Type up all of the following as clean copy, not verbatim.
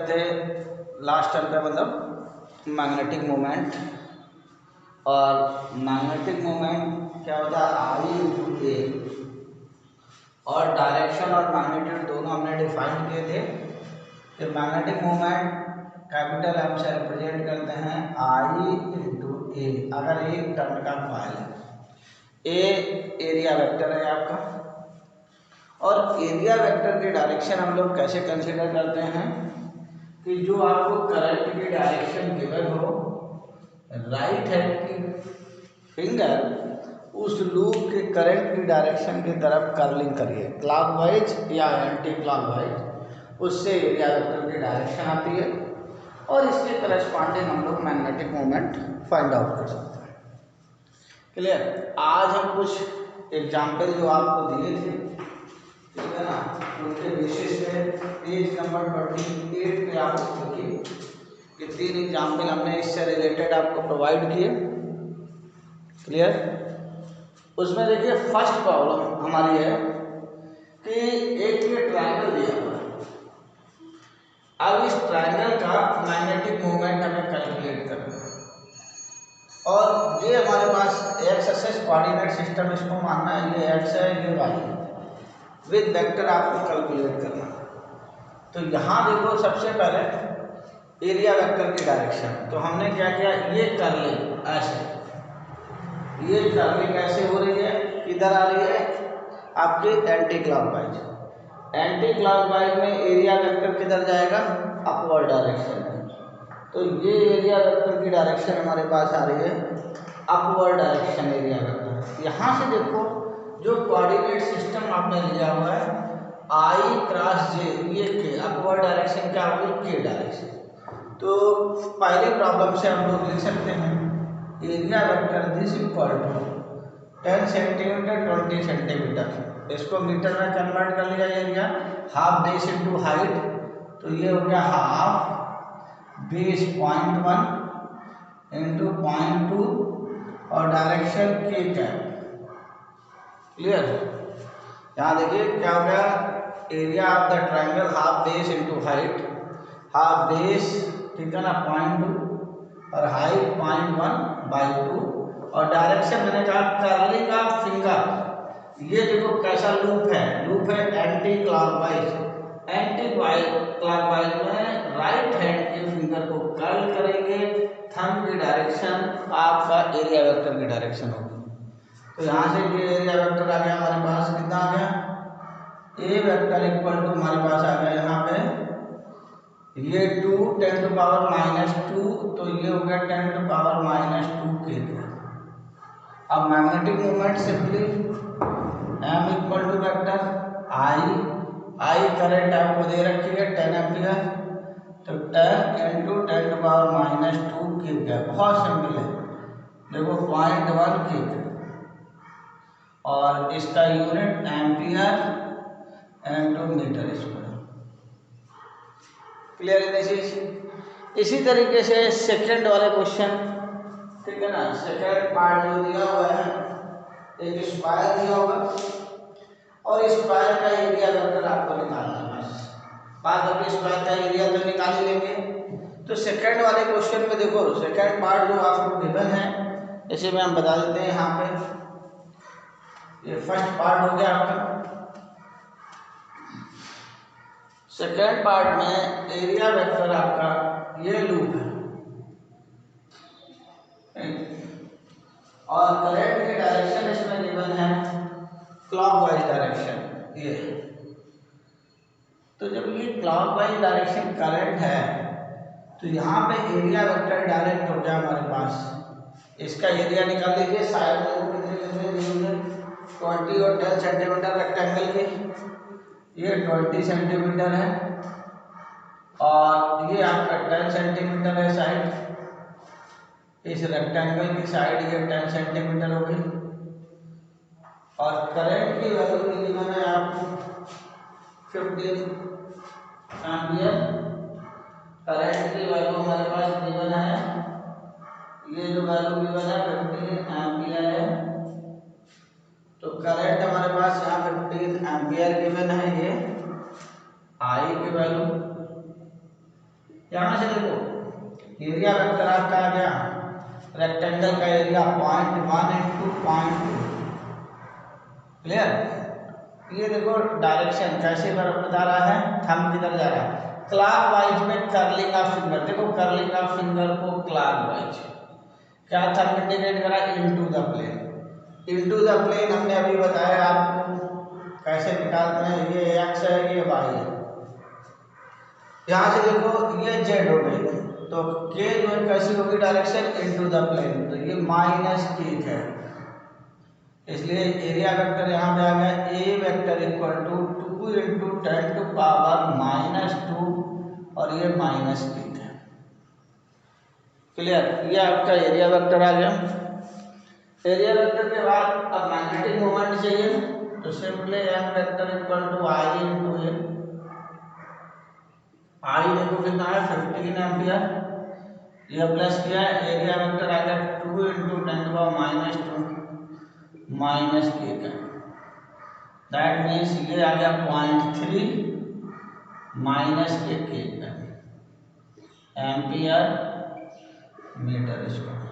थे last term पे मतलब मैग्नेटिक मोमेंट। और मैग्नेटिक मोमेंट क्या होता है, आई इंटू ए, और डायरेक्शन और मैग्नीट्यूड दोनों हमने डिफाइन किए थे। तो मैग्नेटिक मोमेंट कैपिटल एम से रिप्रेजेंट करते हैं आई इंटू ए, अगर एक टर्न का कॉइल है। ए एरिया वेक्टर है आपका, और एरिया वेक्टर की डायरेक्शन हम लोग कैसे कंसीडर करते हैं कि जो आपको करंट की डायरेक्शन गिवन हो, राइट हैंड की फिंगर उस लूप के करंट की डायरेक्शन की तरफ कर्लिंग करिए, क्लॉकवाइज या एंटी क्लॉकवाइज, उससे एरिया वेक्टर की डायरेक्शन आती है और इसके करस्पॉन्डिंग हम लोग मैग्नेटिक मोमेंट फाइंड आउट कर सकते हैं। क्लियर। आज हम कुछ एग्जाम्पल जो आपको दिए थे, ठीक है ना, उनके बेसिस पे पेज नंबर 28 पे आप देखिए कि 3 एग्जाम्पल हमने इससे रिलेटेड आपको प्रोवाइड किए। क्लियर। उसमें देखिए फर्स्ट प्रॉब्लम हमारी है कि एक ये ट्रायंगल दिया हुआ है। अब इस ट्रायंगल का मैग्नेटिक मोमेंट हमें कैलकुलेट करना है, और ये हमारे पास एक्स एक्सिस कोऑर्डिनेट सिस्टम, इसको मानना है ये एक्स है ये वाई है, विद वेक्टर आपको कैलकुलेट करना। तो यहाँ देखो सबसे पहले एरिया वेक्टर की डायरेक्शन, तो हमने क्या किया, ये कर्लिंग ऐसे, ये कर्लिंग ऐसे हो रही है, किधर आ रही है आपके एंटी क्लॉकवाइज। एंटी क्लॉकवाइज में एरिया वेक्टर किधर जाएगा, अपवर्ड डायरेक्शन में। तो ये एरिया वेक्टर की डायरेक्शन हमारे पास आ रही है अपवर्ड डायरेक्शन एरिया वेक्टर। यहाँ से देखो जो कोऑर्डिनेट सिस्टम आपने लिया हुआ है आई क्रॉस जे, ये के अपवर्ड डायरेक्शन क्या होगी, के डायरेक्शन। तो पहली प्रॉब्लम से हम लोग लिख सकते हैं area vector this equal to 10 centimetre 20 centimetre, इसको मीटर में कन्वर्ट कर लिया area, half base into height, तो ये हो गया हाफ बेस 0.1 इंटू 0.2 और डायरेक्शन के कैप। क्लियर। यहाँ देखिए क्या हो गया, area of the triangle half base into height, half base ठीक है ना 0.2 और हाइट 0.1/2, और डायरेक्शन मैंने कहा कर्लिंग ऑफ फिंगर। ये देखो कैसा लूप है, लूप है एंटी क्लॉकवाइज। एंटी क्लॉकवाइज में राइट हैंड के फिंगर को कर्ल करेंगे, थंब की डायरेक्शन आपका एरिया वेक्टर की डायरेक्शन होगी। तो यहाँ से ये एरिया वेक्टर आ गया हमारे पास, कितना आ गया, ए वेक्टर इक्वल टू हमारे पास आ गया यहाँ पे ये 2 10⁻², तो ये हो गया 10⁻² के। अब magnetic moment simply M equal to vector I current आपको दे रखी है 10 एम्पियर, तो 10 इंटू 10⁻² क्यूब है, बहुत सिंपल है। देखो 0.1 क्यूब, और इसका unit ampere into metre square. Clear है दिस। इसी तरीके से सेकंड वाले क्वेश्चन, ठीक है ना, सेकंड पार्ट जो दिया हुआ है, एक स्क्वायर दिया होगा और स्क्वायर का एरिया वेक्टर आपको निकालना है। बस बात होगी, स्क्वायर का एरिया तो निकाल ही लेंगे। तो सेकंड वाले क्वेश्चन में देखो सेकंड पार्ट जो आपको गिवन है, इसे में हम बता देते हैं यहाँ पे। ये फर्स्ट पार्ट हो गया आपका। सेकेंड पार्ट में एरिया वेक्टर आपका ये लूप है, और करंट की डायरेक्शन इसमें गिवन है क्लॉकवाइज डायरेक्शन ये। तो जब ये क्लॉकवाइज डायरेक्शन करंट है, तो यहाँ पे एरिया वेक्टर डायरेक्ट हो गया हमारे पास। इसका एरिया निकाल लीजिए, साइड में कितने 20 और 10 सेंटीमीटर रेक्टेंगल के, ये 20 सेंटीमीटर है और ये आपका 10 सेंटीमीटर है साइड, इस रेक्टेंगल की साइड ये 10 सेंटीमीटर हो गई। और करंट की वैल्यू गिवन है आपको 15 एम्पियर। करंट की वैल्यू हमारे पास गिवन है, ये जो वैल्यू गिवन है 15 एम्पियर है। तो करंट हमारे पास यहाँ 15 एम्पियर गिवन है, ये आई की वैल्यू, यहाँ से देखो एरिया वेक्टर आपका आ गया, रेक्टेंगल का एरिया 0.1 इंटू 0.2। क्लियर। ये देखो डायरेक्शन कैसे बता रहा है, थंब किधर जा रहा है, क्लॉक वाइज में कर्लिंग ऑफ फिंगर। देखो कर्लिंग ऑफ फिंगर को क्लॉक वाइज क्या थंब इंडिकेट करा, into the plane. Into the plane हमने अभी बताया आपको कैसे निकालते हैं, ये एक्स है ये वाई है। यहाँ से देखो ये जेड हो गई, तो के जो है कैसी होगी डायरेक्शन, इनटू द प्लेन, तो ये माइनस के है, इसलिए एरिया वेक्टर यहाँ पे आ गया A vector equal to 2 into 10 to power -2 और ये माइनस के है। क्लियर। ये आपका एरिया वेक्टर आ गया। एरिया वेक्टर के बाद अब मैग्नेटिक मोमेंट चाहिए, तो simply M vector equal to I into A. I देखो कितना है 15 एम्पियर, ये प्लस किया, एरिया वेक्टर आ गया 2 इंटू 10⁻⁻2 माइनस के का, दैट मीन्स ये आ गया 0.3 माइनस के का एम्पियर मीटर स्क्वायर।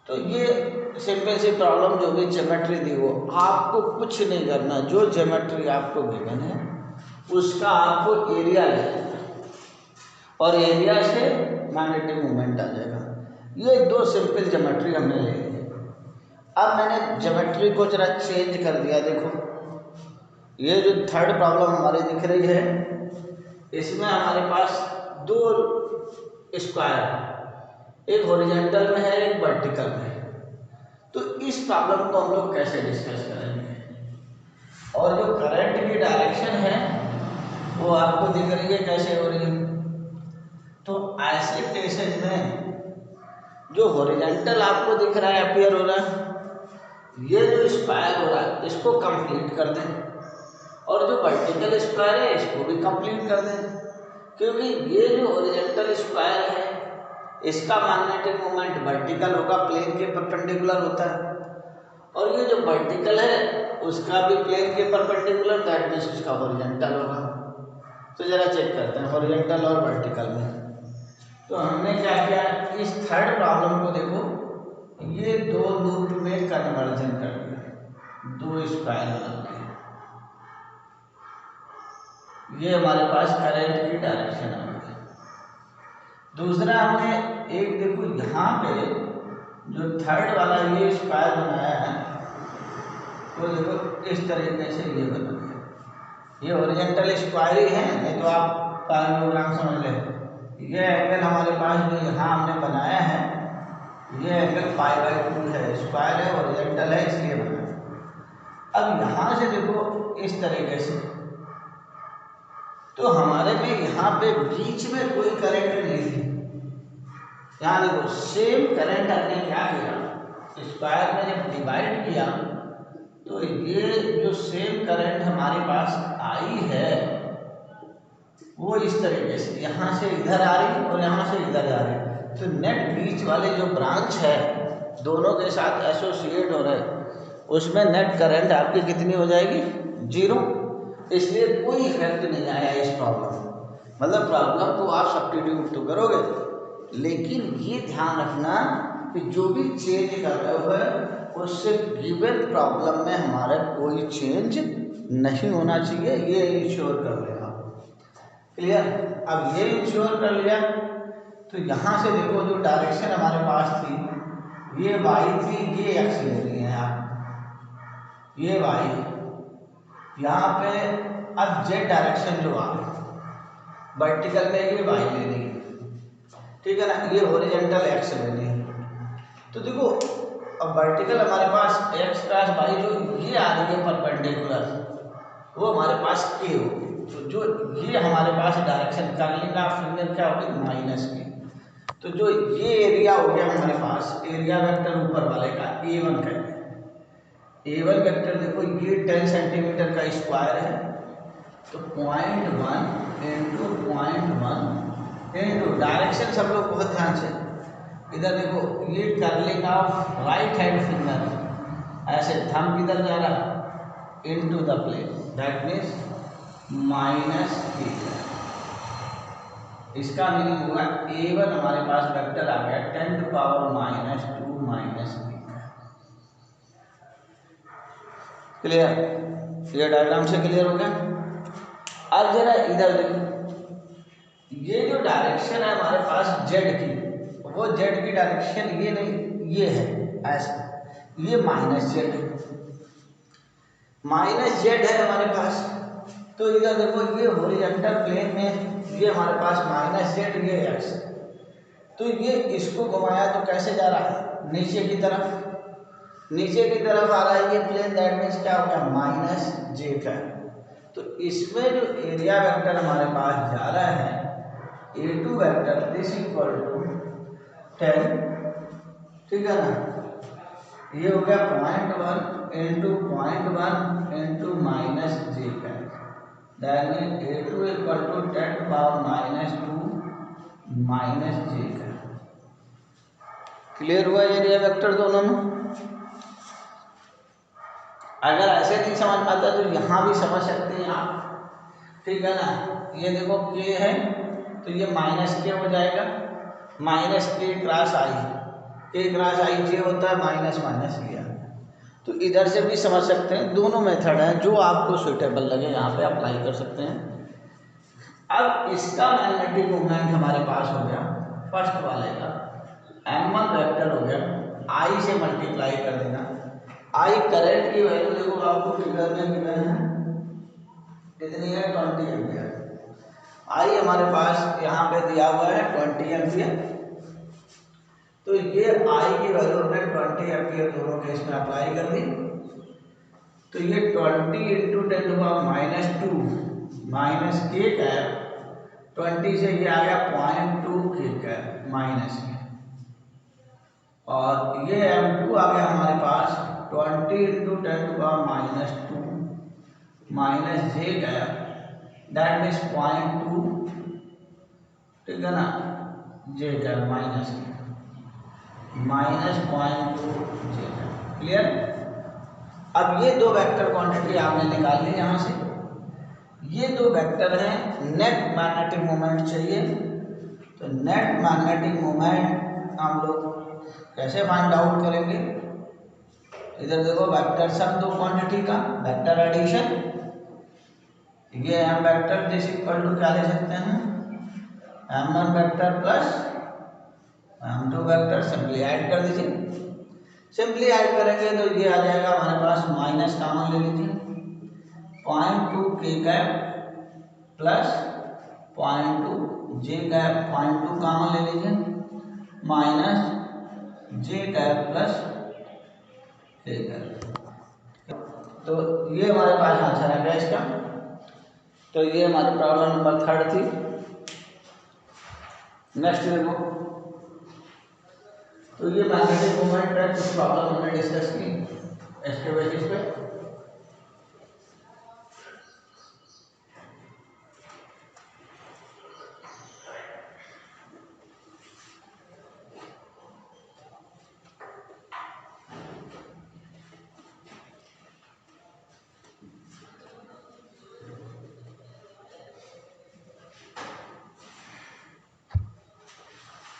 तो ये सिंपल सी प्रॉब्लम जो भी ज्योमेट्री दी हो, आपको कुछ नहीं करना, जो ज्योमेट्री आपको गिवन है उसका आपको एरिया लेना और एरिया से मैग्नेटिक मोमेंट आ जाएगा। ये दो सिंपल ज्योमेट्री हमने ले ली। अब मैंने ज्योमेट्री को जरा चेंज कर दिया। देखो ये जो थर्ड प्रॉब्लम हमारी दिख रही है, इसमें हमारे पास दो स्क्वायर, एक हॉरिजॉन्टल में है एक वर्टिकल में है। तो इस प्रॉब्लम को हम लोग कैसे डिस्कस करेंगे, और जो करंट की डायरेक्शन है वो आपको दिख रही है कैसे हो रही है। तो ऐसे केसेज में जो हॉरिजॉन्टल आपको दिख रहा है अपीयर हो रहा है, ये जो स्क्वायर हो रहा है इसको कंप्लीट कर दें, और जो वर्टिकल स्क्वायर है इसको भी कंप्लीट कर दें, क्योंकि ये जो हॉरिजॉन्टल स्क्वायर है इसका मैग्नेटिक मोमेंट वर्टिकल होगा, प्लेन के परपेंडिकुलर होता है, और ये जो वर्टिकल है उसका भी प्लेन के परपेंडिकुलर, दैट मींस उसका हॉरिजॉन्टल होगा। तो जरा चेक करते हैं हॉरिजॉन्टल और वर्टिकल में। तो हमने क्या किया, इस थर्ड प्रॉब्लम को देखो, ये दो लूप में कन्वर्जन कर दिया, दो स्क्वायर बन गए। ये हमारे पास करंट की डायरेक्शन आ गई। दूसरा हमने एक देखो यहाँ पे जो थर्ड वाला ये स्क्वायर बनाया है, तो देखो इस तरीके से ये बना है, ये हॉरिजॉन्टल स्क्वायर ही है, नहीं तो आप पैरेललोग्राम समझ लें। ये एंगल हमारे पास जो यहाँ हमने बनाया है, ये एंगल π/2 है, स्क्वायर है, हॉरिजॉन्टल है, इसलिए बना है। अब यहाँ से देखो इस तरीके से, तो हमारे में यहाँ पे बीच में कोई करंट नहीं थी। यहाँ देखो सेम करंट हमने क्या किया, स्क्वायर में जब डिवाइड किया तो ये जो सेम करंट हमारे पास आई है वो इस तरीके से यहाँ से इधर आ रही और यहाँ से इधर जा रही, तो नेट बीच वाले जो ब्रांच है दोनों के साथ एसोसिएट हो रहे, उसमें नेट करंट आपकी कितनी हो जाएगी, 0। इसलिए कोई इफेक्ट नहीं आया इस प्रॉब्लम, मतलब प्रॉब्लम को आप सब्स्टिट्यूट तो करोगे, लेकिन ये ध्यान रखना कि जो भी चेंज कर रहे हो उससे गिवन प्रॉब्लम में हमारा कोई चेंज नहीं होना चाहिए, ये इंश्योर कर लेना। क्लियर। अब ये इंश्योर कर लिया, तो यहाँ से देखो जो डायरेक्शन हमारे पास थी ये वाई थी, ये एक्स ले रही है आप, ये वाई, यहाँ पे अब जेड डायरेक्शन जो आ गई वर्टिकल में ये वाई ले रही है, ठीक है ना, ये हॉरिजॉन्टल एक्स ले रही है। तो देखो अब वर्टिकल हमारे पास एक्स क्रॉस वाई जो ये आ रही है परपेंडिकुलर, वो हमारे पास के होगी, तो जो ये हमारे पास डायरेक्शन कर्लिंग ऑफ फिंगर क्या होगी, माइनस के। तो जो ये एरिया हो गया हमारे पास, एरिया वेक्टर ऊपर वाले का A1 का, A1 वेक्टर देखो ये 10 सेंटीमीटर का स्क्वायर है, तो 0.1 इंटू 0.1 इंटू डायरेक्शन सब लोग बहुत ध्यान से इधर देखो, ये curling of right hand finger ऐसे थंब किधर जा रहा, into the plane, that means minus के। इसका मीनिंग होगा A1 हमारे पास वेक्टर आ गया 10 टू पावर -2 -3। क्लियर? ये डायग्राम से क्लियर हो गया। अब जरा इधर देखो, ये जो डायरेक्शन है हमारे पास जेड की, वो जेड की डायरेक्शन ये नहीं, ये है ऐसा, ये माइनस जेड है हमारे पास। तो इधर देखो, ये हॉरिजॉन्टल प्लेन में ये हमारे पास -z, ये x। तो ये इसको घुमाया तो कैसे जा रहा है? नीचे की तरफ आ रहा है ये प्लेन। दैट मीन्स क्या हो गया? -j का। तो इसमें जो एरिया वेक्टर हमारे पास जा रहा है A2 vector this equal to 10, ठीक है ना? ये हो गया 0.1 इंटू 0.1 इंटू -j का। That mean A2 equal to 10 to power -2 -j का। क्लियर हुआ एरिया वेक्टर दोनों में? अगर ऐसे नहीं समझ पाता तो यहाँ भी समझ सकते हैं आप, ठीक है ना? ये देखो k है तो ये -k हो जाएगा, -k cross i, k cross i j होता है माइनस लिया। तो इधर से भी समझ सकते हैं, दोनों मेथड हैं, जो आपको सुइटेबल लगे यहाँ पे अप्लाई कर सकते हैं। अब इसका मैग्नेटिक मोमेंट हमारे पास हो गया फर्स्ट वाले का m1 वेक्टर हो गया, I से मल्टीप्लाई कर देना। I करंट की वैल्यू देखो आपको फिगर में गिवन है, कितनी है? 20 एम्पियर। I हमारे पास यहाँ पे दिया हुआ है 20 एम्पियर। तो ये I की वैल्यू हमने 20 एम्पियर दोनों केस में अप्लाई कर दी। तो ये 20 into 10 to power -2 k cap, 20 से ये आ गया 0.2 k कैप माइनस के, और ये M2 आ गया हमारे पास 20 into 10 to power -2 j cap, that means 0.2, ठीक है ना? j cap -0.2 j cap. Clear? अब ये दो वेक्टर क्वांटिटी आपने निकाल ली यहाँ से। ये दो वेक्टर हैं, नेट मैग्नेटिक मोमेंट चाहिए। तो नेट मैग्नेटिक मोमेंट हम लोग कैसे फाइंड आउट करेंगे? इधर देखो, वेक्टर सम दो क्वांटिटी का वेक्टर एडिशन, ये m vector this equal to क्या ले सकते हैं? m1 vector plus m2 vector, simply add कर दीजिए। सिंपली ऐड करेंगे तो ये आ जाएगा हमारे पास, माइनस कॉमन ले लीजिए, 0.2 k cap plus 0.2 j cap, 0.2 common ले लीजिए, minus j cap plus k cap. तो ये हमारे पास आंसर है गया इसका। तो ये हमारी प्रॉब्लम नंबर 3 थी। नेक्स्ट देखो, तो ये मैग्नेटिक मोमेंट है, कुछ प्रॉब्लम हमने डिस्कस की इसके बेसिस पे।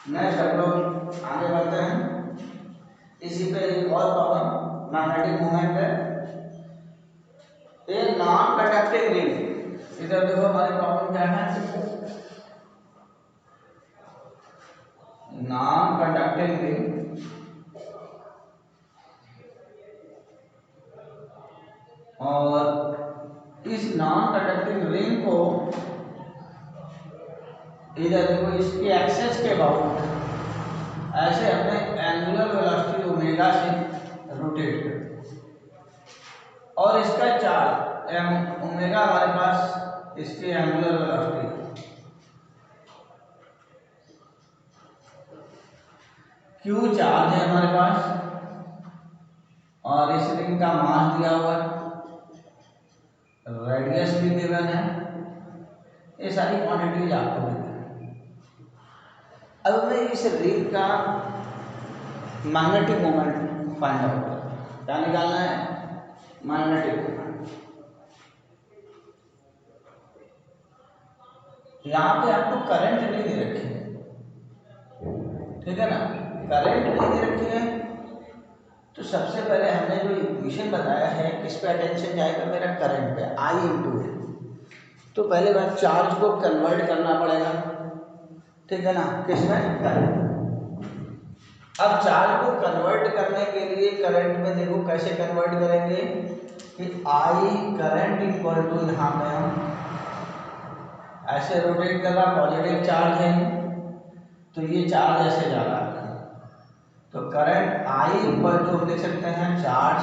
नेक्स्ट हम लोग आगे बढ़ते हैं, इसी पे एक और प्रॉब्लम मैग्नेटिक मोमेंट है, ए नॉन कंडक्टिंग रिंग। इधर देखो हमारी प्रॉब्लम क्या है? नॉन कंडक्टिंग रिंग, और इस नॉन कंडक्टिंग रिंग को इधर देखो, इसके एक्सेस के अबाउट ऐसे अपने एंगुलर वेलोसिटी ओमेगा से रोटेट कर, और इसका चार्ज ओमेगा हमारे पास इसकी एंगुलर वेलोसिटी, क्यू चार्ज है हमारे पास, और इस रिंग का मास दिया हुआ है, रेडियस भी गिवन है, ये सारी क्वांटिटीज आपको गिवन है। अब मैं इस रिंग का मैग्नेटिक मोमेंट फाइंड आउट करूँ, क्या निकालना है? Magnetic moment. यहाँ पे आपको करंट नहीं दे रखी है, ठीक है ना, करंट नहीं दे रखी है। तो सबसे पहले हमने जो इक्वेशन बताया है किस पे अटेंशन जाएगा, मेरा करंट पे, I इंटू ए। तो पहले बार चार्ज को कन्वर्ट करना पड़ेगा, ठीक है ना, किसमें, करंट। अब चार्ज को कन्वर्ट करने के लिए करंट में देखो कैसे कन्वर्ट करेंगे कि I करंट इक्वल टू, यहाँ पे हम ऐसे रोटेट कर रहा, पॉजिटिव चार्ज है तो ये चार्ज ऐसे जा रहा है, तो करंट I इक्वल टू हम लिख सकते हैं चार्ज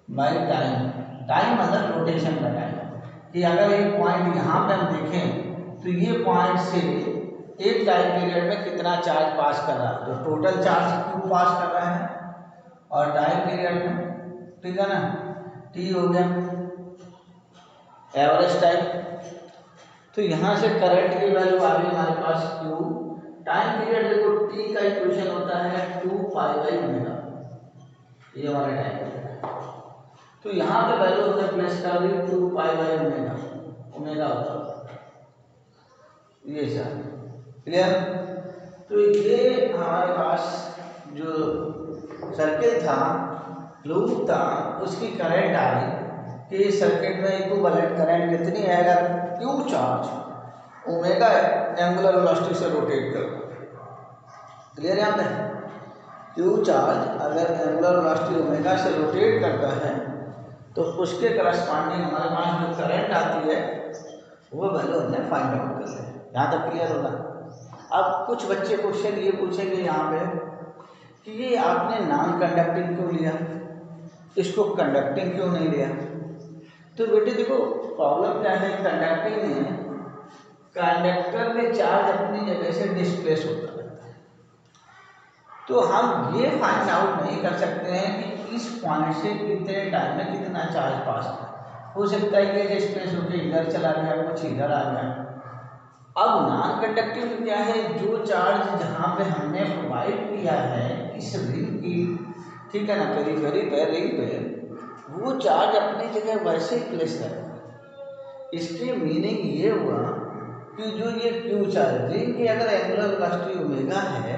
बाई टाइम। टाइम मतलब रोटेशन का टाइम, कि अगर एक पॉइंट यहाँ पे हम देखें तो ये पॉइंट से एक टाइम पीरियड में कितना चार्ज पास कर रहा है, तो टोटल चार्ज क्यू पास कर रहा है, और टाइम पीरियड में, ठीक है ना, टी हो गया एवरेज टाइम। तो यहाँ से करंट की वैल्यू आ गई हमारे पास क्यू, टाइम पीरियड देखो टी का इक्वेशन होता है 2π/ओमेगा, ये हमारा टाइम पीरियड है। तो यहाँ पे वैल्यू हमने प्लेस कर दी 2π/ओमेगा, ओमेगा होता ये सर, क्लियर। तो ये हमारे पास जो सर्किट था, लूप था, उसकी करंट आ गई कि इस सर्किट में इक्विवेलेंट करंट कितनी है, अगर Q charge omega angular velocity से रोटेट कर, क्लियर यहाँ पे, क्यू चार्ज अगर एंगुलर वेलोसिटी ओमेगा से रोटेट करता है तो उसके करस्पॉन्डिंग हमारे पास जो करंट आती है वो वैल्यू हमने फाइंड आउट कर लिया। यहाँ तक क्लियर होगा। अब कुछ बच्चे क्वेश्चन ये पूछेंगे यहाँ पे कि ये आपने नॉन कंडक्टिंग क्यों लिया, इसको कंडक्टिंग क्यों नहीं लिया। तो बेटे देखो प्रॉब्लम क्या है, कंडक्टिंग में कंडक्टर में चार्ज अपनी जगह से डिस्प्लेस होता है, तो हम ये फाइंड आउट नहीं कर सकते हैं कि इस पॉइंट से कितने टाइम में कितना चार्ज पास है। हो सकता है कि डिस्प्लेस होकर इधर चला गया, कुछ इधर आ गया। अब नॉन कंडक्टिव में क्या है, जो चार्ज जहाँ पे हमने प्रोवाइड किया है इस रिंग की, ठीक है ना, पेरिफेरी पे, रिंग पे, वो चार्ज अपनी जगह वैसे ही प्लेस करेगा। इसके मीनिंग ये हुआ कि जो ये क्यू चार्ज रिंग की अगर एंगुलर वेलोसिटी ओमेगा है,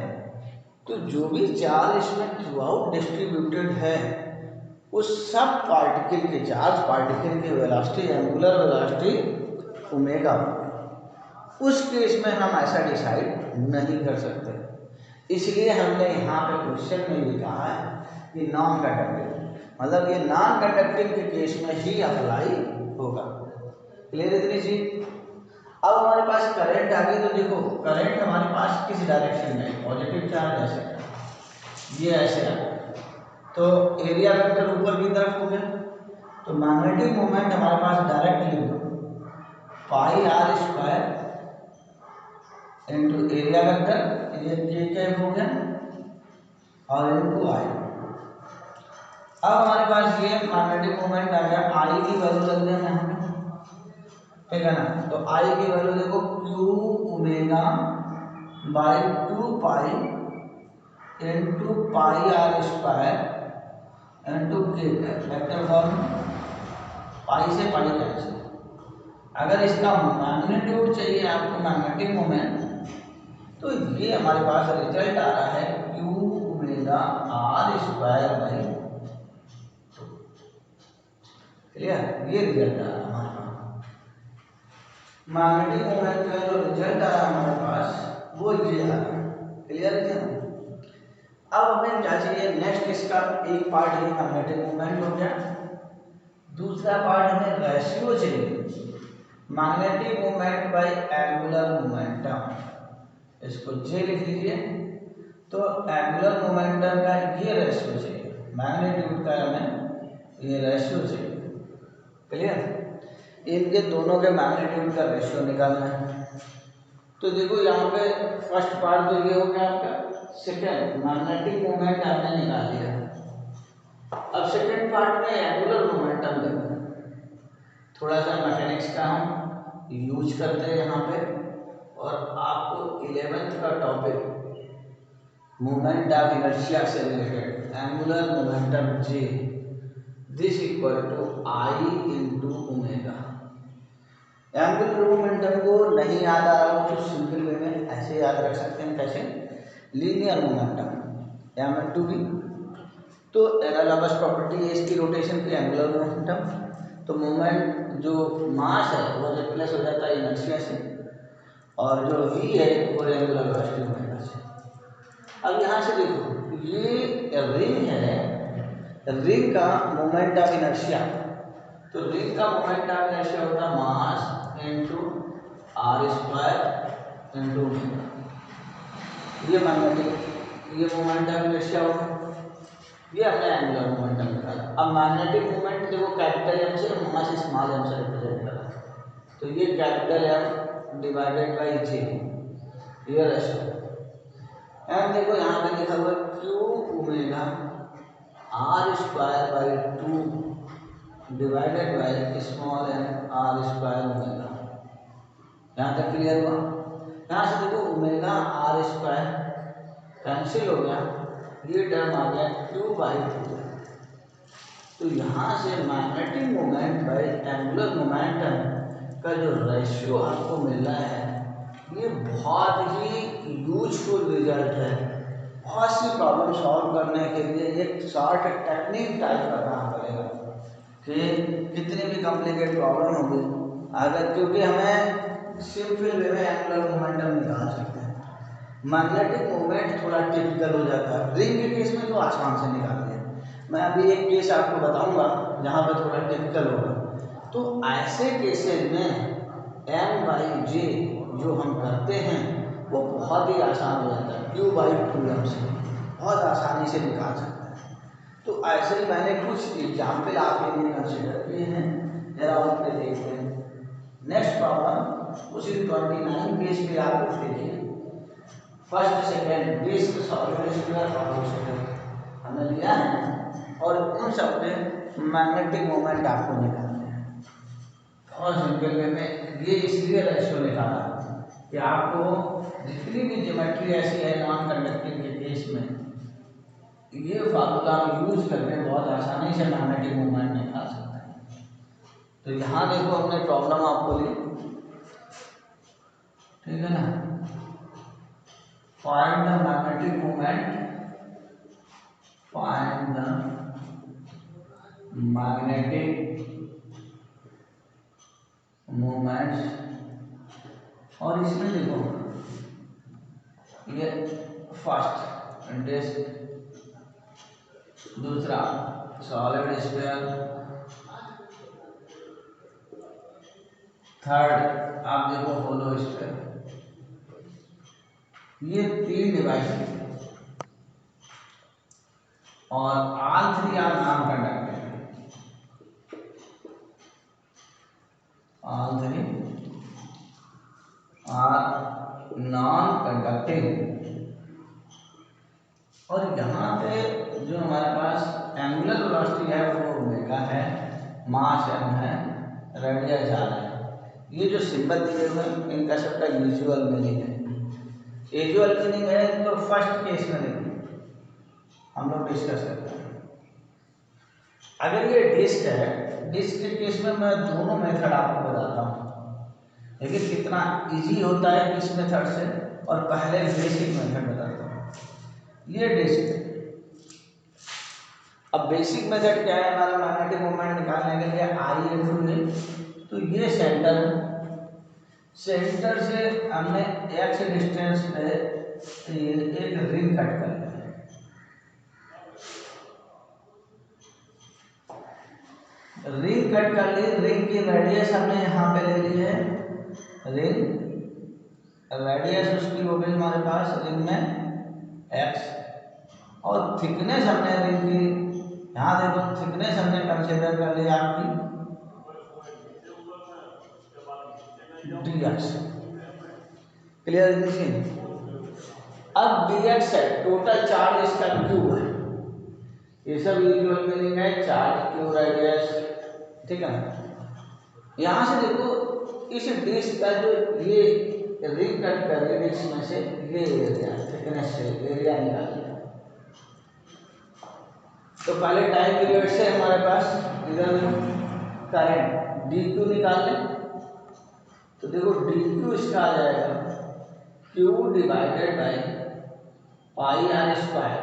तो जो भी चार्ज इसमें थ्रू आउट डिस्ट्रीब्यूटेड है उस सब पार्टिकल के चार्ज, पार्टिकल की वेलोसिटी, एंगुलर वेलोसिटी ओमेगा, उस केस में हम ऐसा डिसाइड नहीं कर सकते। इसलिए हमने यहाँ पे क्वेश्चन में लिखा है कि नॉन कंडक्टिव, मतलब ये नॉन कंडक्टिंग के केस में ही अप्लाई होगा। क्लियर इतनी चीज। अब हमारे पास करंट आ गई, तो देखो करंट हमारे पास किस डायरेक्शन में, पॉजिटिव चार्ज ऐसे, ये ऐसे आ गया, तो एरिया वेक्टर ऊपर की तरफ हो गया। तो मैग्नेटिक मोमेंट हमारे पास डायरेक्ट लिख दो, πr² इंटू एरिया वेक्टर, ये के कैप हो गया, और इंटू आई। अब हमारे पास ये मैग्नेटिक मोमेंट आ गया, आई की वैल्यू लग गया यहाँ पे, ठीक है ना। तो आई की वैल्यू देखो Q omega by 2π into πr² into K vector form, pi से पाई कैंसिल। अगर इसका मैग्नीट्यूड चाहिए आपको, मैग्नेटिक मोमेंट, तो ये हमारे पास रिजल्ट आ रहा है Q omega r² by 2। Clear, ये रिजल्ट आ रहा है हमारे पास। मैग्नेटिक मोमेंट का जो रिजल्ट आ रहा है हमारे पास वो ये आ रहा है। क्लियर है क्या। अब हमें क्या चाहिए नेक्स्ट, इसका एक पार्ट ये मैग्नेटिक मोमेंट हो गया, दूसरा पार्ट हमें रेशियो चाहिए magnetic moment by angular momentum, इसको जे लिख लीजिए। तो एंगुलर मोमेंटम का ये रेशियो चाहिए, मैग्नीट्यूड का हमें ये रेशियो चाहिए। क्लियर, इनके दोनों के मैग्नीट्यूड का रेशियो निकालना है। तो देखो यहाँ पे फर्स्ट पार्ट तो ये हो गया आपका, सेकेंड मैग्नेटिक मोमेंट आपने निकाल लिया। अब सेकेंड पार्ट में एंगुलर मोमेंटम देखो, थोड़ा सा मैकेनिक्स का हम यूज करते हैं यहाँ पे, और आपको 11th का टॉपिक मोमेंट ऑफ इनर्शिया से related, angular momentum J this equal to I into omega. Angular momentum को नहीं याद आ रहा हो तो सिंपल वे में ऐसे याद रख सकते हैं, कैसे, linear momentum M to B. तो एनालॉगस प्रॉपर्टी है इसकी रोटेशन की, एंगुलर मोमेंटम। तो मोमेंट जो मास है वो रिप्लेस हो जाता है इनर्शिया से, और जो v है वो एंगुलर वेलोसिटी ओमेगा से। अब यहाँ से देखो, ये रिंग है, रिंग का मोमेंट ऑफ इनर्शिया, तो रिंग का मोमेंट ऑफ इनर्शिया होता है mass into R square into omega. ये मैग्नेटिक, ये मोमेंट ऑफ इनर्शिया होगा, ये हमने एंगुलर मोमेंटम निकाला। अब मैग्नेटिक मोमेंट देखो कैपिटल एम से मास स्मॉल एम से रिप्रेजेंट करा, तो ये capital M divided by J, ये रेशो। एम देखो यहाँ पे लिखा हुआ Q omega R square by 2 divided by small M R square omega. यहाँ तक क्लियर हुआ? यहाँ से देखो ओमेगा आर स्क्वायर कैंसिल हो गया, ये टर्म आ गया क्यू बाई 2। तो यहाँ से magnetic moment by angular momentum का जो रेशियो आपको मिल रहा है, ये बहुत ही यूजफुल रिजल्ट है। बहुत सी प्रॉब्लम सॉल्व करने के लिए एक शॉर्ट टेक्निक टाइप का काम करेगा कि कितनी भी कॉम्प्लिकेट प्रॉब्लम होगी, अगर क्योंकि हमें सिंपल वे में एंगुलर मोमेंटम निकाल सकते हैं। मैग्नेटिक मोमेंट थोड़ा टिपिकल हो जाता है, रिंग के केस में तो आसान से निकाल दिया। मैं अभी एक केस आपको बताऊंगा जहाँ पर थोड़ा टिपिकल होगा। तो ऐसे केसेज में एम बाई जे जो हम करते हैं वो बहुत ही आसान हो जाता है, क्यू बाई 2m से बहुत आसानी से निकाल सकते हैं। तो ऐसे ही मैंने कुछ एग्जाम्पल आपके लिए कंसिडर किए हैं, जरा उन पे देखते हैं। नेक्स्ट प्रॉब्लम उसी 29 पेज पे आप देखिए, first second disc solid sphere और हमने लिया है, और उन सब पे मैग्नेटिक मोमेंट आपको निकालना है। और सिंपल वे में ये इसलिए रेशियो निकाला कि आपको जितनी भी ज्योमेट्री ऐसी है नॉन कंडक्टिंग के केस में, ये फार्मूला यूज करके बहुत आसानी से मैग्नेटिक मोमेंट निकाल सकते हैं। तो यहाँ देखो हमने प्रॉब्लम आपको ली, ठीक है ना, find the magnetic moment, find the magnetic moments. और इसमें देखो ये फर्स्ट डिस्क, दूसरा सॉलिड स्फीयर, थर्ड आप देखो होलो स्फीयर, ये 3 डिवाइस और all 3 are non conducting, all 3 are non conducting. और यहाँ पे जो हमारे पास एंगुलर वेलोसिटी है वो ओमेगा है, मास m है, रेडियस r है। ये जो सिंबल दिए हुए हैं इनका सबका यूजुअल मीनिंग है। यूजुअल मीनिंग है तो फर्स्ट केस में देखिए हम लोग डिस्कस करते हैं। अगर ये डिस्क है, डिस्क के केस में मैं दोनों मेथड आपको बताता हूँ, लेकिन कितना इजी होता है इस मेथड से, और पहले बेसिक मेथड बताता हूँ। ये डिस्क, अब बेसिक मेथड क्या है हमारा मैग्नेटिक मोमेंट निकालने के लिए, आई इंटू ए। तो ये सेंटर है, सेंटर से हमने x डिस्टेंस पे एक रिंग कट कर लिया, रिंग कट कर ली। रिंग की रेडियस हमने यहाँ पे ले ली है, रिंग रेडियस उसकी हो गई हमारे पास रिंग में x, और थिकनेस हमने रिंग की, यहाँ देखो थिकनेस हमने कंसिडर कर लिया आपकी dx, क्लियर देखिए। अब dx है, टोटल चार्ज इसका q है, ये सब यूजुअल मीनिंग है, चार्ज q रेडियस, ठीक है। यहाँ से देखो इस डिस्क का जो ये रिंग कट कर रही डिस्क में से ये एरिया थिकनेस से एरिया निकाल लिया। तो पहले टाइम पीरियड से हमारे पास इधर करंट डी क्यू निकाल लें, तो देखो डी क्यू इसका आ जाएगा Q divided by pi are square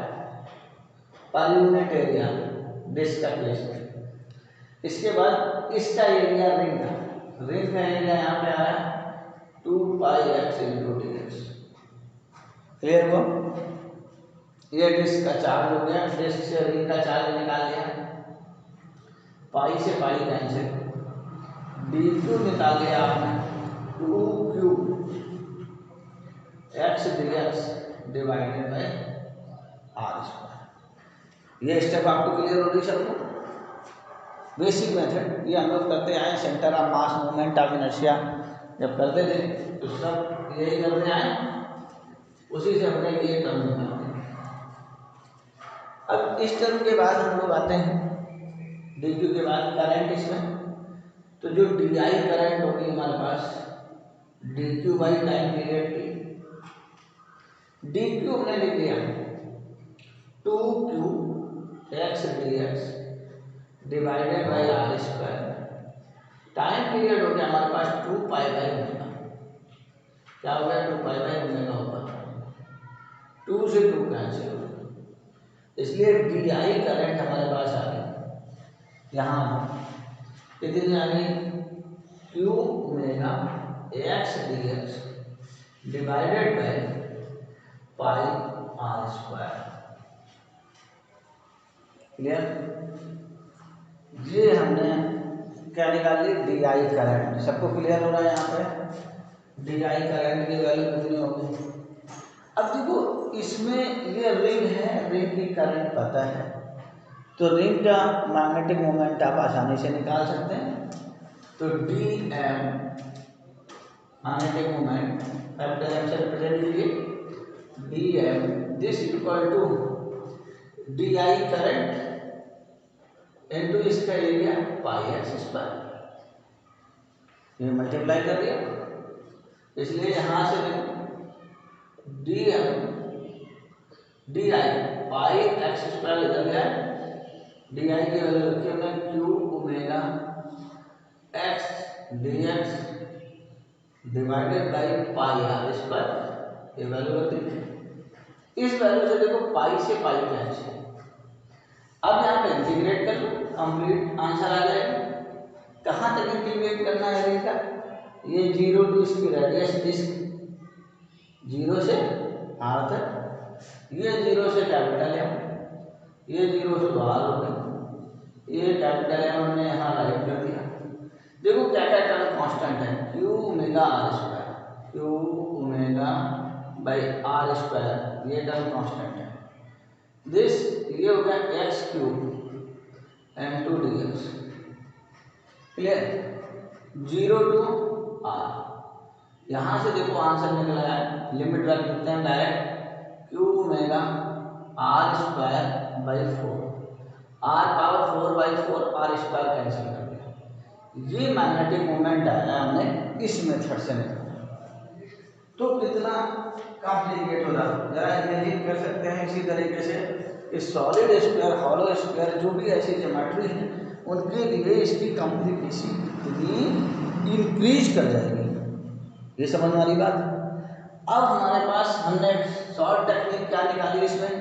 per unit area disc का केस में। इसके बाद इसका एरिया रिंग का एरिया यहाँ पे आया 2πx into D X. Clear हुआ? ये डिस्क का चार्ज हो गया, डिस्क से रिंग का चार्ज निकाल लिया, पाई से पाई कैंसिल, डी क्यू निकाल लिया आपने 2q x dx divided by R square. ये स्टेप आपको क्लियर हो रही सबको? बेसिक मेथड ये हम लोग करते आए, centre of mass movement of inertia जब करते थे तो सब यही करते आए, उसी से हमने ये टर्म निकालते हैं। अब इस टर्म के बाद हम लोग आते हैं डी क्यू के बाद करंट इसमें, तो जो डी आई करंट होगी हमारे पास D Q by time period T. D Q हमने लिख लिया 2q x dx divided by R square. Time period हो गया हमारे पास 2π/ओमेगा। क्या हो गया? 2π/ओमेगा ऊपर 2 से 2 कैंसिल हो गया, इसलिए डी आई करंट हमारे पास आ गया यहाँ कितनी आ गई? Q omega x D x divided by pi are square. Clear? ये हमने क्या निकाल ली? D I current. सबको क्लियर हो रहा है? यहाँ पे डी आई करंट की वैल्यू कितनी होगी? अब देखो इसमें ये रिंग है, रिंग की करंट पता है तो रिंग का मैग्नेटिक मोमेंट आप आसानी से निकाल सकते हैं। तो D M magnetic moment capital M से रिप्रेजेंट कीजिए, D M this equal to D I current into इसका एरिया पाई एक्स स्क्वायर, ये मल्टीप्लाई कर दिया। इसलिए यहाँ से देखो D M D I pi X square इधर गया, डी आई की वैल्यू रखी हमने Q omega x D x divided by pi are square, ये वैल्यू रख दी। इस वैल्यू से देखो पाई से पाई कैंसिल, अब यहाँ पे इंटीग्रेट कर लो, कंप्लीट आंसर आ जाएगा। कहाँ तक इंटीग्रेट करना है रिंग का? ये 0 टू इसकी रेडियस डिस्क 0 से आर तक, ये 0 से कैपिटल एम, ये 0 से बाहर हो गए, ये कैपिटल एम हमने यहाँ राइट कर दिया। देखो क्या क्या टर्म कांस्टेंट है, Q omega R square, Q omega by R square ये टर्म कांस्टेंट है। दिस ये हो गया X cube M to D X. Clear? 0 to R, यहाँ से देखो आंसर निकला है, लिमिट रख देते हैं direct, Q omega R square by 4, R power 4/4 R square cancel कर दिया। ये मैग्नेटिक मोमेंट आया हमने इस मेथड से निकाला। तो कितना कॉम्प्लिकेट हो रहा है, जरा इमेजिन कर सकते हैं। इसी तरीके से इस सॉलिड स्क्वायर, हॉलो स्क्वायर, जो भी ऐसी ज्योमेट्री है उनके लिए इसकी कॉम्प्लिकेशन कितनी इंक्रीज कर जाएगी, ये समझ वाली बात। अब हमारे पास हमने शॉर्ट टेक्निक क्या निकाली इसमें,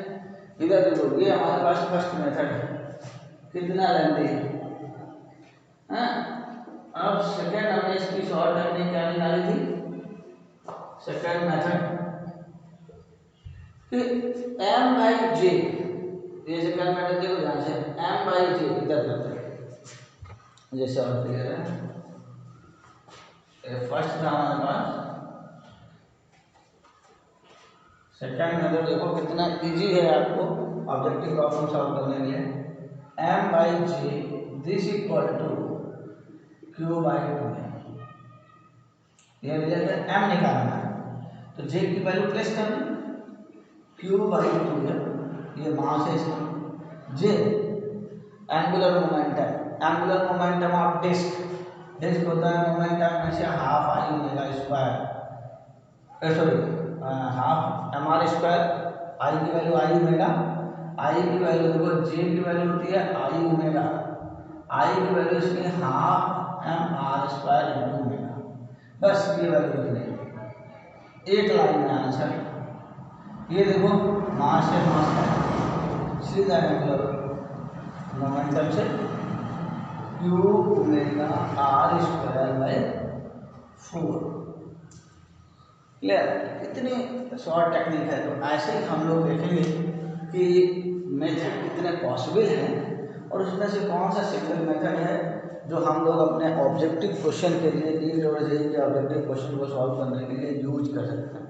इधर देखो ये हमारे पास फर्स्ट मेथड है, कितना लेंथी है। अब सेकेंड हमने इसकी शॉर्ट टेक्निक क्या निकाली थी, सेकेंड मेथड कि m/j, ये सेकेंड मेथड देखो ध्यान से, m/j इधर करते हैं जैसे और क्लियर है। फर्स्ट था हमारे पास, सेकेंड मेथड देखो कितना इजी है आपको ऑब्जेक्टिव प्रॉब्लम सॉल्व करने के लिए। m/j this equal to q/2, ये रिलेटेड m निकालना है तो j की वैल्यू प्लेस करनी, q/2 है, ये मास है इसका, j angular momentum, angular momentum of disc, disc होता है मोमेंटम में से half I omega square, sorry half M R square, I की वैल्यू आई ओमेगा, आई की वैल्यू देखो जे की वैल्यू होती है आई ओमेगा, आई की वैल्यू इसकी half M R square into omega. बस ये वैल्यू लिखनी है, एक लाइन में आंसर। ये देखो मास से मास है, सीधा मतलब मोमेंटम से Q omega R square by 4। Clear? इतनी शॉर्ट टेक्निक है। तो ऐसे ही हम लोग देखेंगे कि मेथड कितने पॉसिबल हैं और उसमें से कौन सा सिंपल मेथड है जो हम लोग अपने ऑब्जेक्टिव क्वेश्चन के लिए, नीट और जेईई के ऑब्जेक्टिव क्वेश्चन को सॉल्व करने के लिए यूज कर सकते हैं।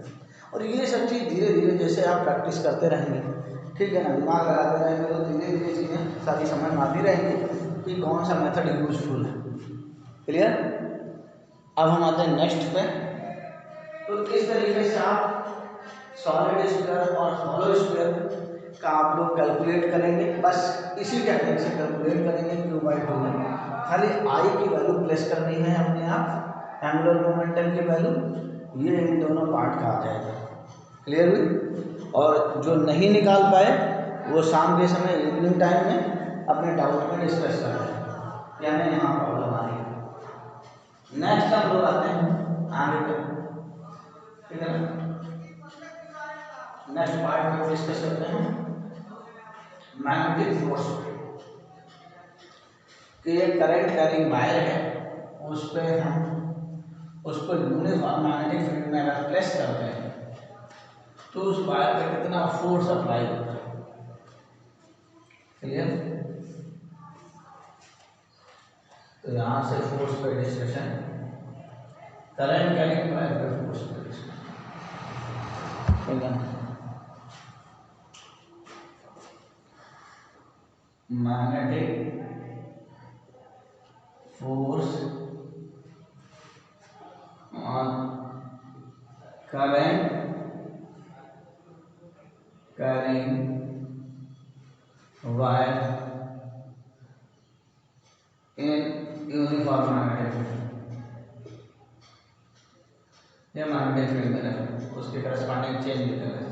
और ये सब चीज़ धीरे धीरे जैसे आप प्रैक्टिस करते रहेंगे, ठीक है ना, दिमाग लगाते रहेंगे, तो धीरे धीरे चीज़ें सारी समझ में आती रहेंगी कि कौन सा मेथड यूजफुल है। क्लियर? अब हम आते हैं नेक्स्ट पे। तो इस तरीके से आप सॉलिड स्क्वायर और हॉलो स्क्वायर का आप लोग कैलकुलेट करेंगे। बस इसी टेक्निक से कैलकुलेट करेंगे क्यू बाई 2 में। खाली आई की वैल्यू प्लेस करनी है अपने आप, एंगुलर मोमेंटम की वैल्यू, ये इन दोनों पार्ट का आ जाएगा। क्लियर हुई? और जो नहीं निकाल पाए वो शाम के समय इवनिंग टाइम में अपने डाउट में डिस्कस करें कि हमें यहाँ प्रॉब्लम आ रही है। नेक्स्ट हम लोग आते हैं आगे पे, ठीक है ना। नेक्स्ट पार्ट में डिस्कस करते हैं मैग्नेटिक फोर्स कि एक करंट कैरिंग वायर है, उस पर हम उसको यूनिफॉर्म मैग्नेटिक फील्ड में अगर प्लेस करते हैं तो उस वायर पे कितना फोर्स अप्लाई होता है। क्लियर? तो यहाँ से फोर्स पे डिस्कशन, करंट कैरिंग वायर पे फोर्स पे डिस्कशन, ठीक है। Magnetic force on current carrying wire in uniform magnetic field. ये मैग्नेटिक फील्ड में है, उसके करस्पॉन्डिंग चेंज भी करें